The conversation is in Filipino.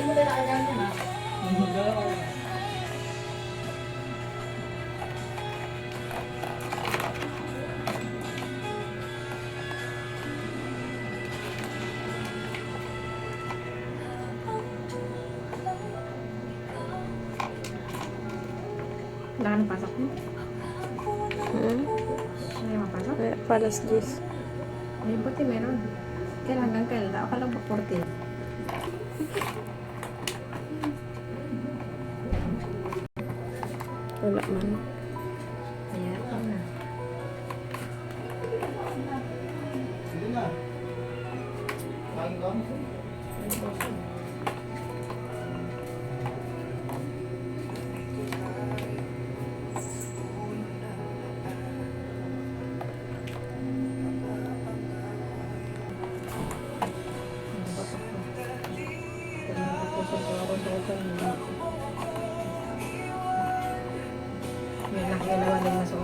Wala ka nang pasok mo? Wala yung mapasok? Palas 10. May buti meron. Kailan hanggang kailan? Ako lang pa 40. Wala man. Ayan, ako na. Sige na. Kain ka? May nakikalawa din na sa